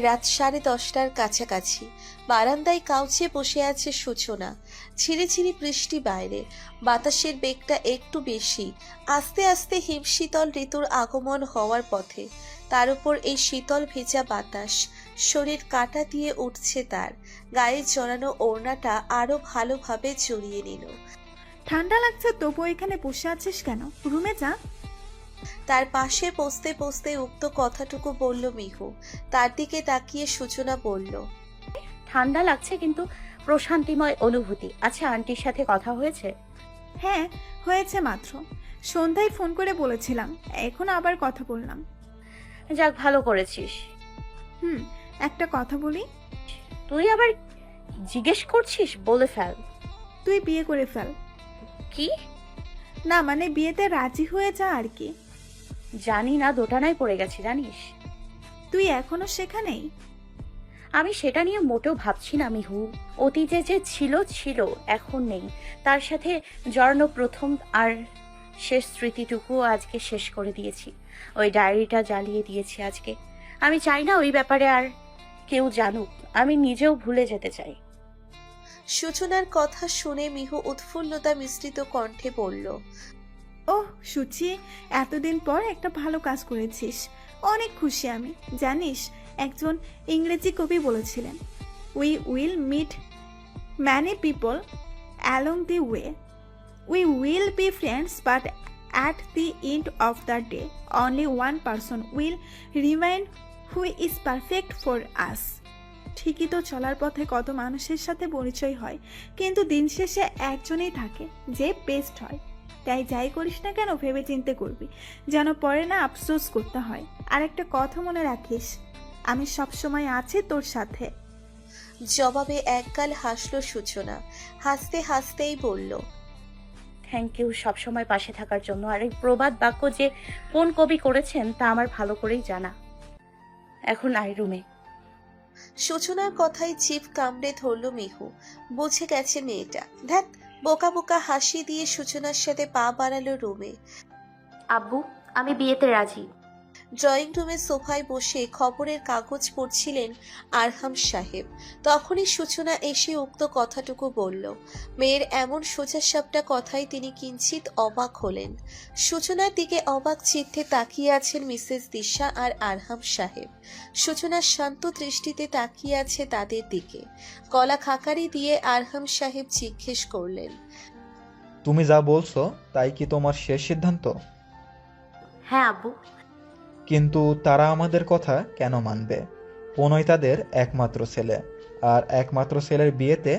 রাত 10:30টার কাছাকাছি বারান্দায় কাউচে বসে আছে সূচনা। ঝিরিঝিরি বৃষ্টি বাইরে, বাতাসের বেগটা একটু বেশি। আস্তে আস্তে হিমশীতল ঋতুর আগমন হওয়ার পথে। তার উপর এই শীতল ভেজা বাতাস শরীর কাঁটা দিয়ে উঠছে। তার গায়ে জড়ানো ওড়নাটা আরো ভালোভাবে জড়িয়ে নিল। ঠান্ডা লাগছে তবু এখানে বসে আছিস কেন? রুমে যা। তার পাশে বসতে বসতে উক্ত কথাটুকু বলল মিহু। তার দিকে তাকিয়ে সূচনা বলল, ঠান্ডা লাগছে কিন্তু প্রশান্তিময় অনুভূতি। আচ্ছা, আন্টির সাথে কথা হয়েছে? হ্যাঁ, হয়েছে মাত্র। সন্ধ্যায় ফোন করে বলেছিলাম, এখন আবার কথা বললাম। যাক, ভালো করেছিস। হুম, একটা কথা বলি। তুই আবার জিজ্ঞেস করছিস? বলে ফেল। তুই বিয়ে করে ফেল। কি? না মানে বিয়েতে রাজি হয়ে যা আর কি। জানি না, দোটানায় পড়ে গেছি জানিস। তুই এখনো সেখানেই? আমি সেটা নিয়ে মোটেও ভাবছি না মিহু। অতীতে যে ছিল ছিল, এখন নেই। তার সাথে জড়ানো প্রথম আর শেষ স্মৃতিটুকু আজকে শেষ করে দিয়েছি। ওই ডায়েরিটা জ্বালিয়ে দিয়েছি আজকে। আমি চাই না ওই ব্যাপারে আর কেউ জানুক। আমি নিজেও ভুলে যেতে চাই। সূচনার কথা শুনে মিহু উৎফুল্লতা মিশ্রিত কণ্ঠে বলল, ওহ সুচি, এতদিন পর একটা ভালো কাজ করেছিস। অনেক খুশি আমি। জানিস, একজন ইংরেজি কবি বলেছিলেন, we will meet many people along the way, we will be friends, but at the end of the day only one person will remain who is perfect for us. ঠিকই তো, চলার পথে কত মানুষের সাথে পরিচয় হয়, কিন্তু দিন শেষে একজনই থাকে যে বেস্ট হয়। তাই যাই করিস না কেন ভেবে চিন্তে করবি, যেন পরে না আফসোস করতে হয়। আর একটা কথা মনে রাখিস, আমি সবসময় আছি তোর সাথে। জবাবে একগাল হাসল সূচনা। হাসতে হাসতেই বলল, থ্যাংক ইউ সবসময় পাশে থাকার জন্য। আর এই প্রবাদ বাক্য যে কোন কবি করেছেন তা আমার ভালো করেই জানা। এখন আই রুমে। সূচনার কথাই জিভ কামড়ে ধরল মিহু। বুঝে গেছে মেয়েটা। ধ্যাত, বোকা বোকা হাসি দিয়ে সূচনার সাথে পা বাড়ালো রুমে। আব্বু, আমি বিয়েতে রাজি। ড্রয়িং রুমে সোফায় বসে খবরের কাগজ পড়ছিলেন আরহাম সাহেব। তখনই সূচনা এসে উক্ত কথাটুকু বলল। মেয়ের এমন সোজাসাপটা কথায় তিনি কিঞ্চিত অবাক হলেন। সূচনার দিকে অবাক চিত্তে তাকিয়ে আছেন মিসেস দিশা আর আরহাম সাহেব। সূচনার শান্ত দৃষ্টিতে তাকিয়ে আছে তাদের দিকে। গলা খাকারি দিয়ে আরহাম সাহেব জিজ্ঞেস করলেন, তুমি যা বলছো তাই কি তোমার শেষ সিদ্ধান্ত? হ্যাঁ আব্বু। কিন্তু তারা আমাদের কথা কেন মানবে? পনয় তাদের একমাত্র ছেলে, আর একমাত্র ছেলের বিয়েতে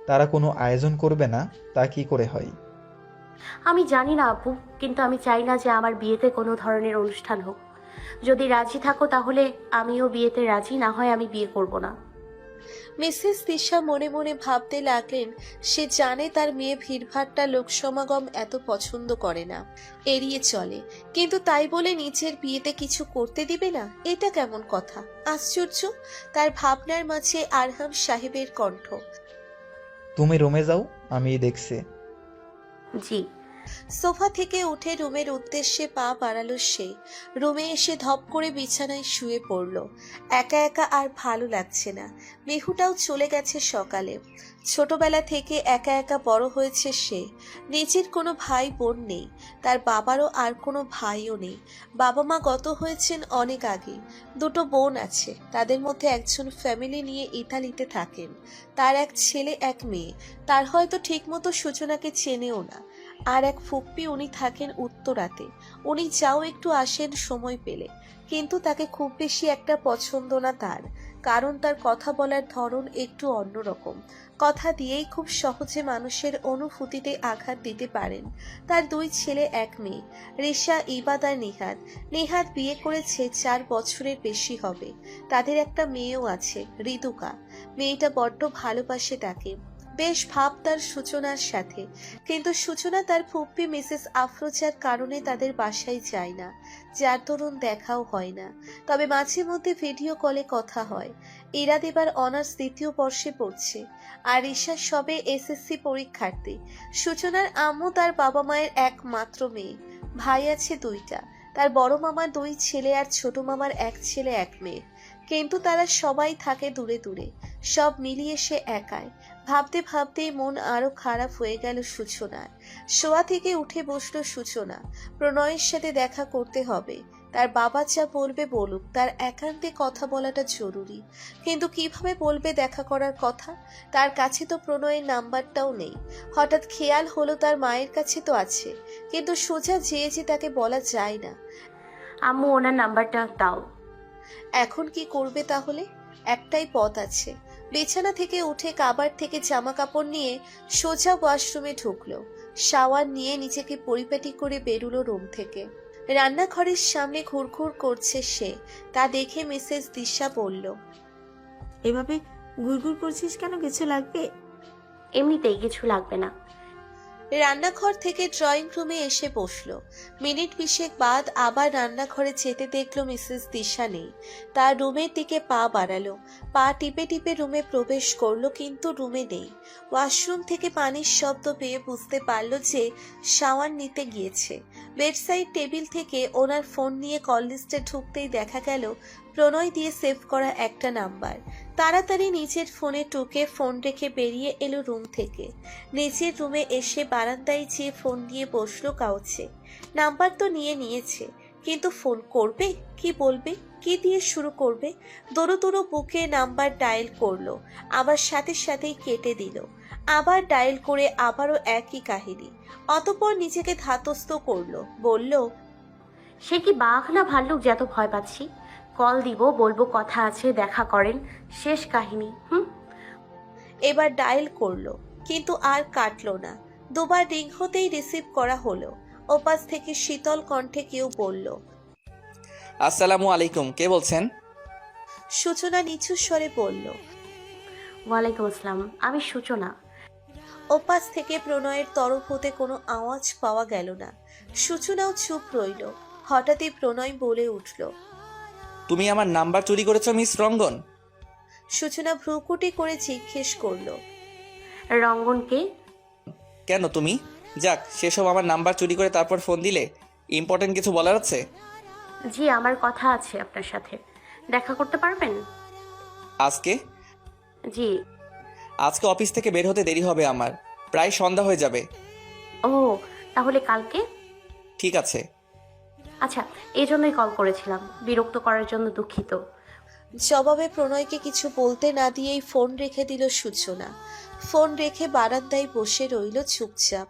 তারা কোনো আয়োজন করবে না, তা কি করে হয়? আমি জানি না আব্বু, কিন্তু আমি চাই না যে আমার বিয়েতে কোনো ধরনের অনুষ্ঠান হোক। যদি রাজি থাকো তাহলে আমিও বিয়েতে রাজি, না হয় আমি বিয়ে করব না। মিসেস দিশা মনে মনে ভাবতে লাগলেন, সে জানে তার মেয়ে ভিড়ভাট্টা লোকসমাগম এত পছন্দ করে না, এড়িয়ে চলে। কিন্তু তাই বলে নিজের বিয়েতে কিছু করতে দিবে না, এটা কেমন কথা? আশ্চর্য। তার ভাবনার মাঝে আরহাম সাহেবের কণ্ঠ। তুমি রুমে যাও, আমি দেখছি। জি। সোফা থেকে উঠে রুমের উদ্দেশ্যে পা বাড়ালো সে। রুমে এসে ধপ করে বিছানায় শুয়ে পড়ল। একা একা আর ভালো লাগছে না। মেহুটাও চলে গেছে সকালে। ছোটবেলা থেকে একা একা বড় হয়েছে সে। নিজের কোনো ভাই বোন নেই, তার বাবারও আর কোনো ভাইও নেই। বাবা মা গত হয়েছেন অনেক আগে। দুটো বোন আছে, তাদের মধ্যে একজন ফ্যামিলি নিয়ে ইতালিতে থাকেন। তার এক ছেলে এক মেয়ে। তার হয়তো ঠিকমতো সূচনাকে চেনেও না। আর এক ফুপ্পি, উনি থাকেন উত্তরাতে। উনি যাও একটু আসেন সময় পেলে, কিন্তু তাকে খুব বেশি একটা পছন্দ না তার, কারণ তার কথা বলার ধরন একটু অন্যরকম। কথা দিয়েই খুব সহজে মানুষের অনুভূতিতে আঘাত দিতে পারেন। তার দুই ছেলে এক মেয়ে, রিশা, ইবাদ আর নিহাদ। নিহাদ বিয়ে করেছে, 4 বছরের বেশি হবে। তাদের একটা মেয়েও আছে, ঋতুকা। মেয়েটা বড্ড ভালোবাসে তাকে, বেশ ভাব তার সূচনার সাথে। কিন্তু সূচনা তার ফুপ্পি মিসেস আফরোজার কারণে তাদের বাসায় যায় না, যার দরুন দেখাও হয় না। তবে মাঝে মধ্যে ভিডিও কলে কথা হয়। ইরাদ এবার অনার্স 2য় বর্ষে পড়ছে, আর ঈশা সবে এসএসসি পরীক্ষার্থী। সূচনার আম্মু তার বাবা মায়ের একমাত্র মেয়ে। ভাই আছে 2টা। তার বড় মামার 2 ছেলে আর ছোট মামার 1 ছেলে 1 মেয়ে, কিন্তু তারা সবাই থাকে দূরে দূরে। সব মিলিয়ে সে একাই। ভাবতে ভাবতেই মন আরো খারাপ হয়ে গেল সূচনার। শোয়া থেকে উঠে বসলো সূচনা। প্রণয়ের সাথে দেখা করতে হবে। তার বাবা যা বলবে বলুক, তার একান্তে কথা বলাটা জরুরি। কিন্তু কিভাবে বলবে দেখা করার কথা? তার কাছে তো প্রণয়ের নাম্বারটাও নেই। হঠাৎ খেয়াল হলো তার মায়ের কাছে তো আছে, কিন্তু সোজা যেয়ে যে তাকে বলা যায় না। আম্মু ওনার নাম্বারটা দাও। এখন কি করবে তাহলে? একটাই পথ আছে। বিছানা থেকে উঠে কাবার থেকে জামা কাপড় নিয়ে সোজা ওয়াশরুমে ঢুকলো। শাওয়ার নিয়ে নিজেকে পরিপাটি করে বেরুলো রুম থেকে। রান্নাঘরের সামনে ঘুরঘুর করছে সে। তা দেখে মিসেস দিশা বলল, এভাবে গুড়গুড় করছিস কেন? কিছু লাগবে? এমনিতেই কিছু লাগবে না। রান্নাঘর থেকে ড্রয়িং রুমে এসে বসলো। মিনিট 20 বাদ আবার রান্নাঘরে যেতে দেখলো মিসেস দিশা নেই। তার রুমের দিকে পা বাড়ালো। পা টিপে টিপে রুমে প্রবেশ করলো, কিন্তু রুমে নেই। ওয়াশরুম থেকে পানির শব্দ পেয়ে বুঝতে পারলো যে শাওয়ার নিতে গিয়েছে। বেডসাইড টেবিল থেকে ওনার ফোন নিয়ে কল লিস্টে ঢুকতেই দেখা গেল প্রণয় দিয়ে সেভ করা একটা নাম্বার। তাড়াতাড়ি নিজের ফোনে টুকে ফোন রেখে বেরিয়ে এলো রুম থেকে। নিজের রুমে এসে বারান্দায় যেয়ে ফোন নিয়ে বসলো কাউচে। নাম্বার তো নিয়েছে, কিন্তু ফোন করবে কি, বলবে কি দিয়ে শুরু করবে? দৌড়ো দৌড়ো বুকে নাম্বার ডায়াল করলো, আবার সাথে সাথেই কেটে দিল। আবার ডায়াল করে আবারও একই কাহিনী। অতঃপর নিজেকে ধাতস্থ করলো, বলল, সে কি বাঘ না ভাল্লুক যে এত ভয় পাচ্ছি? কল দিব, বলবো কথা আছে, দেখা করেন, শেষ কাহিনী। এবার ডায়াল করলো, কিন্তু আর কাটলো না। দুবার রিং হতেই রিসিভ করা হলো। ওপাশ থেকে শীতল কণ্ঠে কেউ বলল, আসসালামু আলাইকুম, কে বলছেন? সূচনা নিচু স্বরে বলল। ওয়ালাইকুম আসসালাম, আমি সূচনা। ওপাশ থেকে প্রণয়ের তরফ হতে কোনো আওয়াজ পাওয়া গেল না। সূচনাও চুপ রইল। হঠাৎই প্রণয় বলে উঠল, তুমি আমার নাম্বার চুরি করেছো মিস রঙ্গন? সূচনা ভ্রুকুটি করে জিজ্ঞেস করলো, রঙ্গনকে? কেন তুমি? যাক, সেসব আমার নাম্বার চুরি করে তারপর ফোন দিলে। ইম্পর্টেন্ট কিছু বলার আছে? জি, আমার কথা আছে আপনার সাথে, দেখা করতে পারবেন? আজকে? জি। আজকে অফিস থেকে বের হতে দেরি হবে আমার, প্রায় সন্ধ্যা হয়ে যাবে। ও, তাহলে কালকে? ঠিক আছে। আচ্ছা, এই জন্যই কল করেছিলাম, বিরক্ত করার জন্য দুঃখিত। জবাবে প্রণয়কে কিছু বলতে না দিয়েই ফোন রেখে দিল সূচনা। ফোন রেখে বারান্দায় বসে রইল চুপচাপ।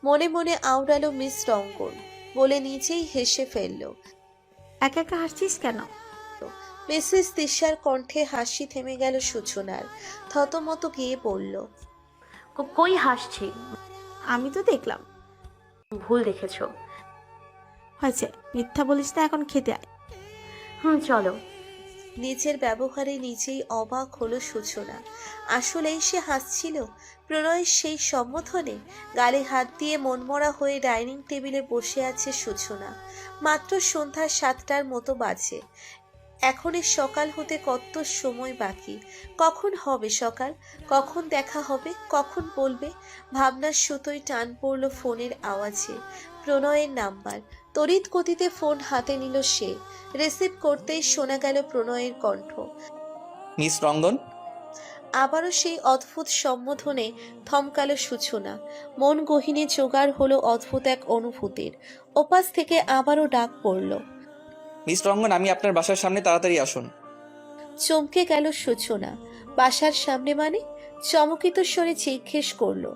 মনে মনে আওড়ালো মিস রঙ্গন বলে নিজেই হেসে ফেলল। একা একা হাসছিস কেন? মিসেস দিশার কণ্ঠে হাসি থেমে গেল সূচনার। থতমত গিয়ে বলল, কই হাসছি? আমি তো দেখলাম। ভুল দেখেছো। হয়েছে, মিথ্যা বলিস না, এখন খেতে আয়। চলো। নিজের ব্যবহারে নিজেই অবাক হলো সূচনা। আসলেই সে হাসছিল প্রণয়ের সেই সম্বোধনে। গালে হাত দিয়ে মনমরা হয়ে ডাইনিং টেবিলে বসে আছে সূচনা। মাত্র সন্ধ্যা 7টার মতো বাজে। এখনই সকাল হতে কত সময় বাকি। কখন হবে সকাল? কখন দেখা হবে? কখন বলবে? ভাবনার সুতোয় টান পড়ল ফোনের আওয়াজে। প্রণয়ের নাম্বার। তড়িৎ গতিতে ফোন হাতে নিল সে। রিসিভ করতেই শোনা গেল প্রণয়ের কণ্ঠ। মিস রঙ্গন? আবারও সেই অদ্ভুত সম্বোধনে থমকালো সূচনা। মন গহীনে জোগাড় হলো অদ্ভুত এক অনুভূতির। ওপাশ থেকে আবারও ডাক পড়ল, মিস রঙ্গন, আমি আপনার বাসার সামনে, তাড়াতাড়ি আসুন। চমকে গেল সূচনা। বাসার সামনে মানে? চমকিত স্বরে জিজ্ঞেস করলো,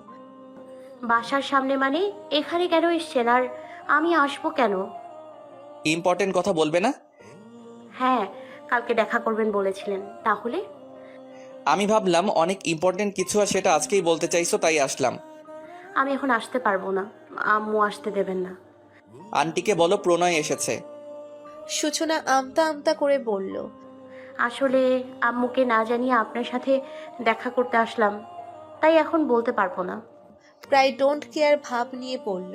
বাসার সামনে মানে? এখানে কেন এসছেন? আর আমি আসবো কেন? ইম্পর্টেন্ট কথা বলবে না? হ্যাঁ, কালকে দেখা করবেন বলেছিলেন। তাহলে? আমি ভাবলাম অনেক ইম্পর্টেন্ট কিছু, আর সেটা আজকেই বলতে চাইছো, তাই আসলাম। আমি এখন আসতে পারবো না, আম্মু আসতে দেবেন না। আন্টিকে বলো প্রণয় এসেছে। সূচনা আমতা আমতা করে বলল, আসলে আম্মুকে না জানিয়ে আপনার সাথে দেখা করতে আসলাম, তাই এখন বলতে পারবো না। প্রায় ডোন্ট কেয়ার ভাব নিয়ে বলল।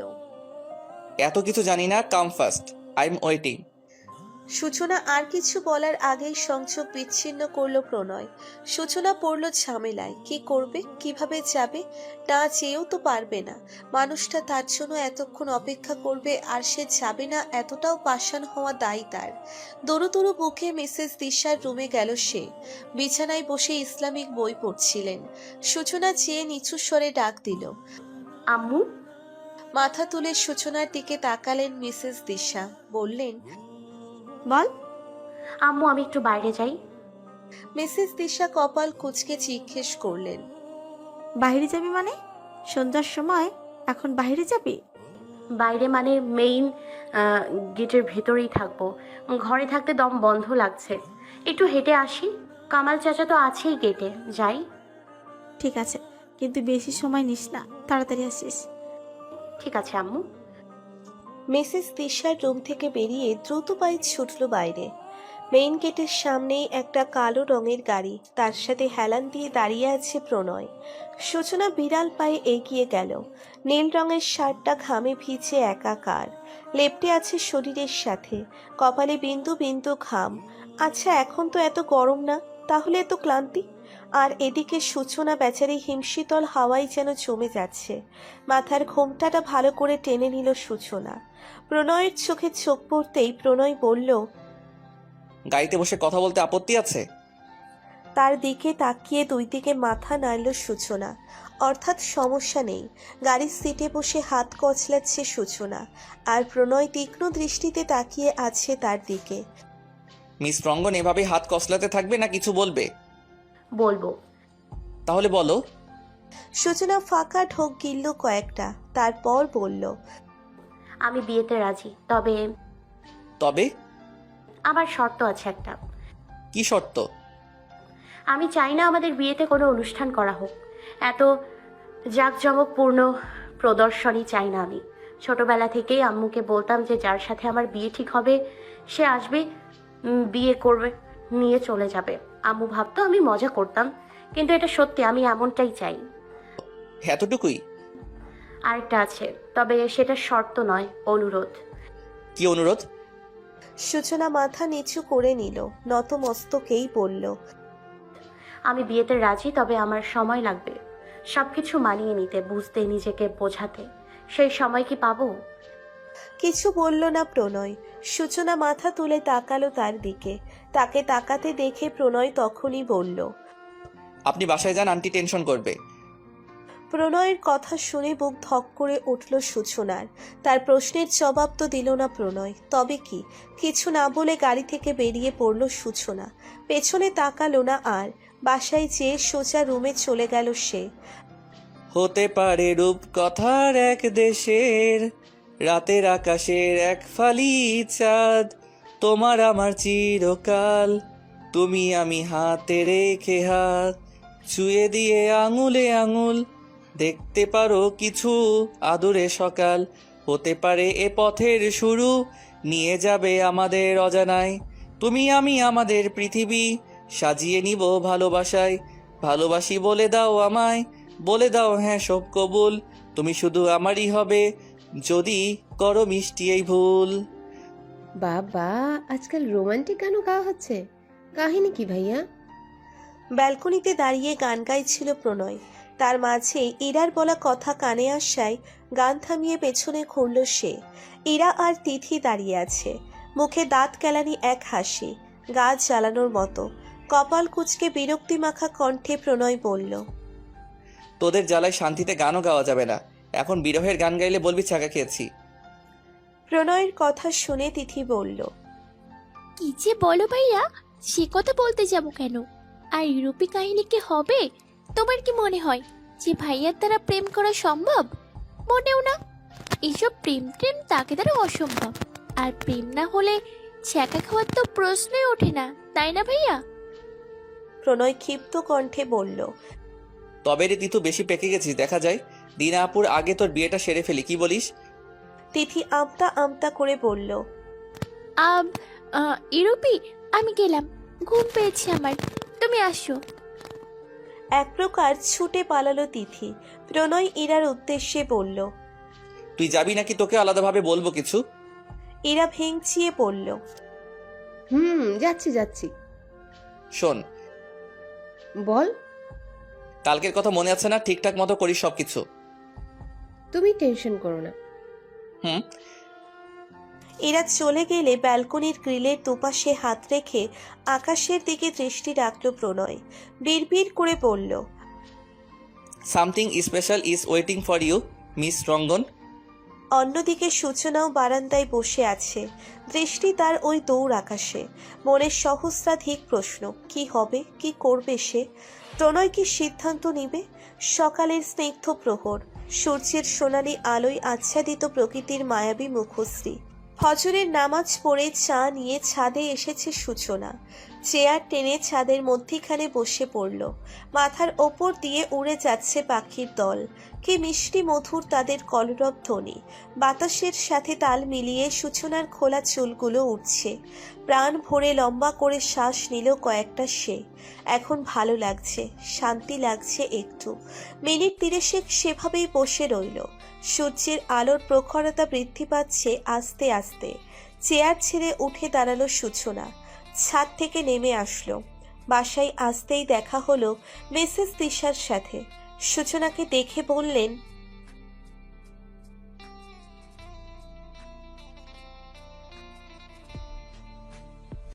এত কিছু জানি না, come first, I am waiting. সূচনা আর কিছু বলার আগেই সংযোগ বিচ্ছিন্ন করলো প্রণয়। সূচনা পড়ল ঝামেলায়। কি করবে, কিভাবে যাবে? না চেয়েও তো পারবে না। মানুষটা তার জন্য এতক্ষণ অপেক্ষা করবে আর সে যাবে না, এতটাও পাষাণ হওয়া দায়ী তার। দরু দরু বুকে মিসেস দিশার রুমে গেল সে। বিছানায় বসে ইসলামিক বই পড়ছিলেন। সূচনা চেয়ে নিচু স্বরে ডাক দিল। আম্মু। মাথা তুলে সূচনার দিকে তাকালেন মিসেস দিশা। বললেন, বল। আম্মু, আমি একটু বাইরে যাই। মিসেস দিশা কপাল কুঁচকে জিজ্ঞেস করলেন, বাইরে যাবি মানে? সন্ধ্যার সময় এখন বাইরে যাবি? বাইরে মানে মেইন গেটের ভেতরেই থাকবো। ঘরে থাকতে দম বন্ধ লাগছে। একটু হেঁটে আসি। কামাল চাচা তো আছেই গেটে। যাই। ঠিক আছে, কিন্তু বেশি সময় নিস না, তাড়াতাড়ি আসিস। ঠিক আছে আম্মু। মিসেস দিশার রুম থেকে বেরিয়ে দ্রুত পায়ে ছুটল বাইরে। মেইন গেটের সামনেই একটা কালো রঙের গাড়ি, তার সাথে হেলান দিয়ে দাঁড়িয়ে আছে প্রণয়। সূচনা বিড়াল পায়ে এগিয়ে গেল। নীল রঙের শার্টটা ঘামে ভিজে একাকার, লেপ্টে আছে শরীরের সাথে, কপালে বিন্দু বিন্দু ঘাম। আচ্ছা, এখন তো এত গরম না, তাহলে এত ক্লান্তি? আর এদিকে সূচনা বেচারি হিমশীতল হাওয়ায় যেন জমে যাচ্ছে। মাথার ঘোমটাটা ভালো করে টেনে নিল সূচনা। প্রণয়ের চোখে চোখ পড়তেই প্রণয় বলল, গাড়িতে বসে কথা বলতে আপত্তি আছে? তার দিকে তাকিয়ে দুই দিকে মাথা নাড়ল সূচনা। অর্থাৎ সমস্যা নেই। গাড়ির সিটে বসে হাত কচলাচ্ছে সূচনা, আর প্রণয় তীক্ষ্ণ দৃষ্টিতে তাকিয়ে আছে তার দিকে। মিস রঙ্গন এভাবে হাত কসলাতে থাকবে না কিছু বলবে? বলবো। তাহলে বলো। সূচনা ফাঁকা ঢোক গিলল কয়েকটা, তারপর বলল, আমি বিয়েতে রাজি, তবে তবে? আমার শর্ত আছে একটা। কি শর্ত? আমি চাই না আমাদের বিয়েতে কোনো অনুষ্ঠান করা হোক। এত জাঁকজমকপূর্ণ প্রদর্শনী চাই না আমি। ছোটবেলা থেকেই আম্মুকে বলতাম যে যার সাথে আমার বিয়ে ঠিক হবে সে আসবে, বিয়ে করবে, নিয়ে চলে যাবে। আম্মু ভাবতো আমি মজা করতাম, কিন্তু এটা সত্যি, আমি এমনটাই চাই। এতটুকুই? আরেকটা আছে, তবে সেটা শর্ত নয়, অনুরোধ। কি অনুরোধ? সূচনা মাথা নিচু করে নিল, নত মস্তকেই বলল, আমি বিয়েতে রাজি, তবে আমার সময় লাগবে সবকিছু মানিয়ে নিতে, বুঝতে, নিজেকে বোঝাতে। সেই সময় কি পাবো? কিছু বলল না প্রণয়। সূচনা মাথা তুলে তাকালো তার দিকে। তাকে তাকাতে দেখে প্রণয় তখনই বলল, আপনি বাসায় যান, আন্টি টেনশন করবে। প্রণয়ের কথা শুনে বুক ধক করে উঠল সূচনার। তার প্রশ্নের জবাব তো দিল না প্রণয়, তবে কি? কিছু না বলে গাড়ি থেকে বেরিয়ে পড়ল সূচনা। পেছনে তাকালো না আর। বাসায় যেয়ে সোজা রুমে চলে গেল সে। হতে পারে রূপ কথার এক দেশের, রাতের আকাশের এক ফালি চাঁদ, তোমার আমার চিরকাল, তুমি আমি হাতে রেখে হাত, ছুঁয়ে দিয়ে আঙুলে আঙুল, দেখতে পারো কিছু আদুরে সকাল, হতে পারে এ পথের শুরু, নিয়ে যাবে আমাদের অজানায়, তুমি আমি আমাদের পৃথিবী, সাজিয়ে নিব ভালোবাসায়, ভালোবাসি বলে দাও আমায়, বলে দাও হ্যাঁ সব কবুল, তুমি শুধু আমারই হবে, যদি করো মিষ্টি এই ভুল। বাবা, আজকাল রোমান্টিক গানও গাওয়া হচ্ছে। কাহিনী কি ভাইয়া? ব্যালকনিতে দাঁড়িয়ে গান গাইছিল প্রণয়। তার মাঝে ইরার বলা কথা কানে আসায় গান থামিয়ে পেছনে ঘুরল সে। ইরা আর তিথি দাঁড়িয়ে আছে, মুখে দাঁত কেলানি এক হাসি, গা জ্বালানোর মতো। কপাল কুঁচকে বিরক্তি মাখা কণ্ঠে প্রণয় বলল, তোদের জ্বালায় শান্তিতে গানও গাওয়া যাবে না, এখন বিরহের গান গাইলে বলবি ছাকা খেয়েছি। প্রণয়ের কথা শুনে তিথি বলল, কি যে বলো ভাইয়া, সে কথা বলতে যাব কেন? আর ইউরোপী কাহিনী কি হবে? তোমার কি মনে হয় যে ভাইয়ার দ্বারা প্রেম করা সম্ভব? মোটেও না। এইসব প্রেম তাকে দ্বারা অসম্ভব। আর প্রেম না হলে ছ্যাঁকা খাওয়ার তো প্রশ্নই ওঠে না, তাই না ভাইয়া? প্রণয় ক্ষিপ্ত কণ্ঠে বলল, তবে রে তিতু, বেশি পেকে গেছিস দেখা যায়। দিনা আপুর আগে তোর বিয়েটা সেরে ফেলি, কি বলিস? তিথি আমতা আমতা করে বলল, ইউরোপী, আমি গেলাম, ঘুম পেয়েছে আমার, তুমি আসো। এক প্রকার ছুটে পালালো তিথি। প্রণয় ইরার উদ্দেশ্যে বলল, তুই যাবি নাকি তোকে আলাদাভাবে বলবো কিছু? ইরা ভেঙচিয়ে বলল, যাচ্ছি যাচ্ছি। শোন, বল। কালকের কথা মনে আছে না? ঠিকঠাক মতো করিস সবকিছু। তুমি টেনশন করো না। হুম। এরা চলে গেলে ব্যালকনির গ্রিলের দুপাশে হাত রেখে আকাশের দিকে দৃষ্টি রাখল প্রণয়। বিড়বিড় করে বলল, something special is waiting for you, miss Rangan. অন্যদিকে সূচনাও বারান্দায় বসে আছে, দৃষ্টি তার ওই দৌড় আকাশে। মনের সহস্রাধিক প্রশ্ন, কি হবে, কি করবে সে? প্রণয় কি সিদ্ধান্ত নিবে? সকালের স্নিগ্ধ প্রহর, সূর্যের সোনালি আলোয় আচ্ছাদিত প্রকৃতির মায়াবী মুখশ্রী। ফজরের নামাজ পড়ে চা নিয়ে ছাদে এসেছে সূচনা। চেয়ার টেনে ছাদের মধ্যিখানে বসে পড়ল। মাথার ওপর দিয়ে উড়ে যাচ্ছে পাখির দল। কি মিষ্টি মধুর তাদের কলরব ধ্বনি। বাতাসের সাথে তাল মিলিয়ে সূচনার খোলা চুলগুলো উঠছে। প্রাণ ভরে লম্বা করে শ্বাস নিল কয়েকটা সে। এখন ভালো লাগছে, শান্তি লাগছে একটু। মিনিট 30 সেভাবেই বসে রইল। সূর্যের আলোর প্রখরতা বৃদ্ধি পাচ্ছে আস্তে আস্তে। চেয়ার ছেড়ে উঠে দাঁড়ালো সূচনা। ছাদ থেকে নেমে আসলো। বাসায় আসতেই দেখা হলো মিসেস তিশার সাথে। সূচনাকে দেখে বললেন,